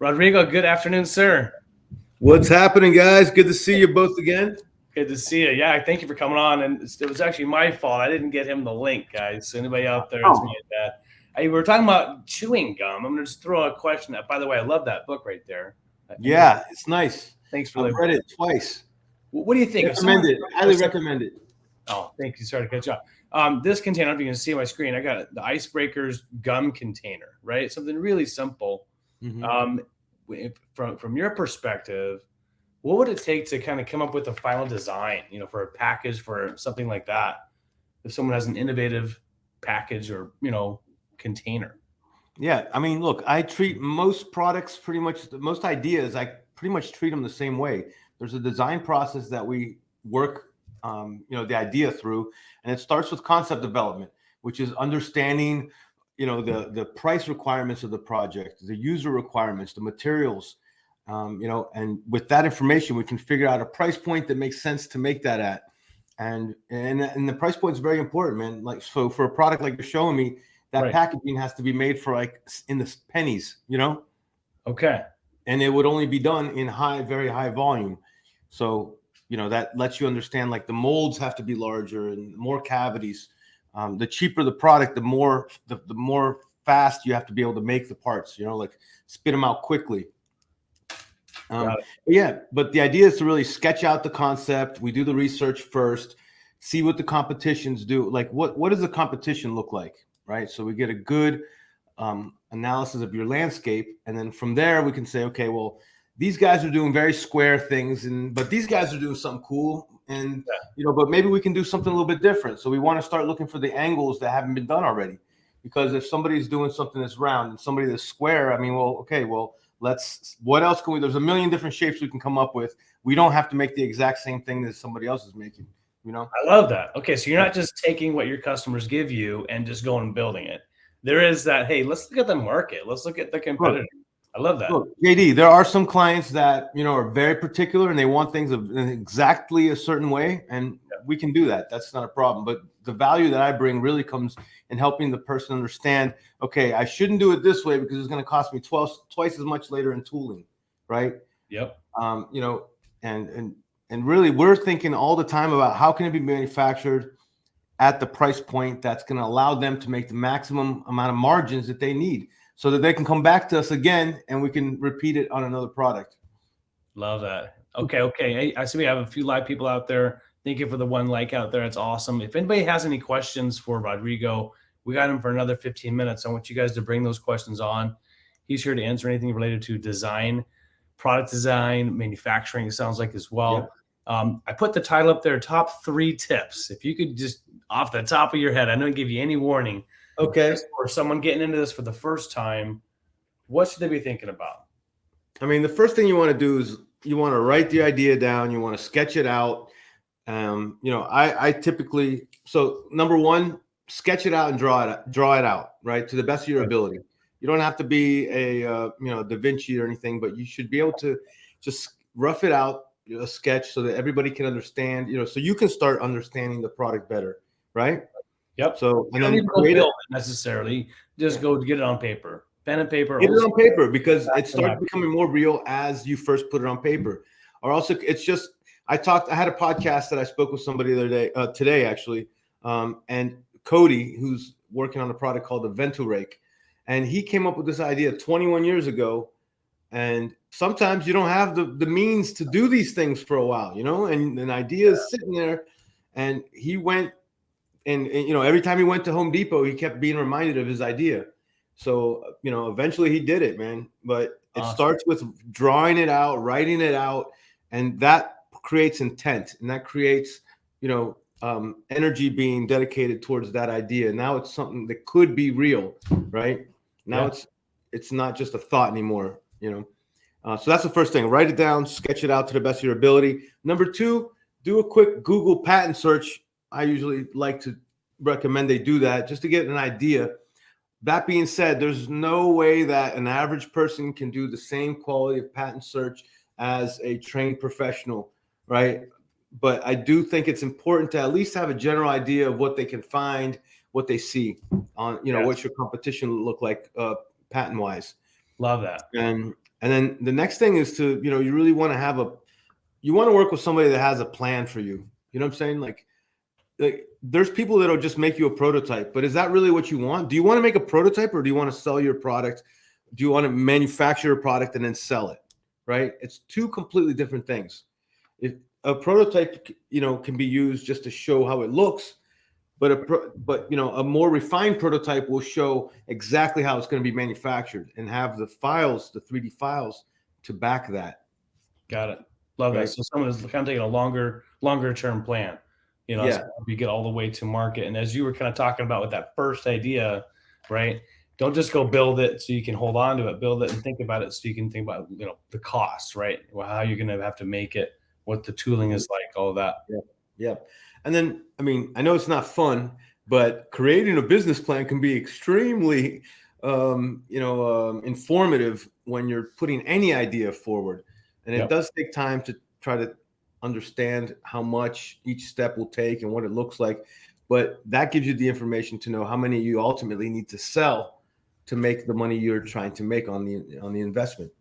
Rodrigo, good afternoon, sir. What's happening, guys? Good to see you both again. Good to see you. Yeah, thank you for coming on. And it was actually my fault. I didn't get him the link, guys. So anybody out there, it's Oh, me and that. Hey, we were talking about chewing gum. I'm going to just throw a question out. By the way, I love that book right there. yeah, it's nice. Thanks for I've the. read it twice. What do you think? Recommend it. Highly recommend it. Oh, thank you. Sorry to cut you off. This container, I don't know if you can see on my screen. I got the Icebreakers gum container, right? Something really simple. Mhm. From your perspective, what would it take to kind of come up with a final design, for a package for something like that? If someone has an innovative package or, container. Yeah, I mean, look, I treat most products pretty much, most ideas, I pretty much treat them the same way. There's a design process that we work, the idea through, and it starts with concept development, which is understanding, the price requirements of the project, the user requirements, the materials, and with that information, we can figure out a price point that makes sense to make that at. And the price point is very important, man. Like, so for a product like you're showing me, that Right. packaging has to be made for like in the pennies, Okay. and it would only be done in very high volume. So, that lets you understand like the molds have to be larger and more cavities. The cheaper the product, the more fast you have to be able to make the parts, like spit them out quickly. But the idea is to really sketch out the concept. We do the research first, see what the competitions do. Like what does the competition look like, right? So we get a good analysis of your landscape, and then from there we can say, okay, well, these guys are doing very square things, but these guys are doing something cool, and but maybe we can do something a little bit different. So we want to start looking for the angles that haven't been done already, because if somebody's doing something that's round and somebody that's square, I mean, well, okay, well, what else can we, there's a million different shapes we can come up with. We don't have to make the exact same thing that somebody else is making, I love that. Okay, so you're not just taking what your customers give you and just going and building it. There is that, hey, let's look at the market. Let's look at the competitor. I love that. Look, JD, there are some clients that, are very particular and they want things in exactly a certain way, and we can do that. That's not a problem. But the value that I bring really comes in helping the person understand, okay, I shouldn't do it this way because it's going to cost me twice as much later in tooling, right? Yep. And really we're thinking all the time about how can it be manufactured at the price point that's going to allow them to make the maximum amount of margins that they need, so that they can come back to us again and we can repeat it on another product. Love that. Okay. Hey, I see we have a few live people out there. Thank you for the one like out there. It's awesome. If anybody has any questions for Rodrigo, we got him for another 15 minutes. I want you guys to bring those questions on. He's here to answer anything related to design, product design, manufacturing, it sounds like, as well. I put the title up there, top 3 tips. If you could just off the top of your head, I don't give you any warning. Okay. For someone getting into this for the first time, what should they be thinking about? I mean, the first thing you want to do is you want to write the idea down. You want to sketch it out. I typically, so number one, sketch it out and draw it out, right, to the best of your ability. You don't have to be a Da Vinci or anything, but you should be able to just rough it out, a sketch, so that everybody can understand, so you can start understanding the product better, right? Yep. So you don't need to go build it necessarily. Just go get it on paper, pen and paper. Get it on paper, because it starts becoming more real as you first put it on paper. Or also, it's just, I had a podcast that I spoke with somebody the other day, today actually, and Cody, who's working on a product called Inventor, and he came up with this idea 21 years ago. And sometimes you don't have the means to do these things for a while, and an idea is sitting there, and he went and every time he went to Home Depot, he kept being reminded of his idea. So, eventually he did it, man. But it starts with drawing it out, writing it out, and that creates intent, and that creates, energy being dedicated towards that idea. Now it's something that could be real, right? Now it's not just a thought anymore, So that's the first thing. Write it down, sketch it out to the best of your ability. Number 2, do a quick Google patent search. I usually like to recommend they do that just to get an idea. That being said, there's no way that an average person can do the same quality of patent search as a trained professional, right? But I do think it's important to at least have a general idea of what they can find, what they see on, what's your competition look like patent wise. Love that. And And then the next thing is to, you really want to you want to work with somebody that has a plan for you. You know what I'm saying? Like there's people that'll just make you a prototype, but is that really what you want? Do you want to make a prototype, or do you want to sell your product? Do you want to manufacture a product and then sell it? Right? It's two completely different things. If a prototype, can be used just to show how it looks, but a more refined prototype will show exactly how it's going to be manufactured and have the 3D files to back that. Got it. Love Right. that. So someone is kind of taking a longer term plan, Yeah. so we get all the way to market. And as you were kind of talking about with that first idea, right? Don't just go build it so you can hold on to it. Build it and think about it so you can think about, the cost, right? Well, how you're going to have to make it, what the tooling is like, all of that. Yeah. Yeah. And then, I know it's not fun, but creating a business plan can be extremely, informative when you're putting any idea forward. And it does take time to try to understand how much each step will take and what it looks like. But that gives you the information to know how many you ultimately need to sell to make the money you're trying to make on the investment.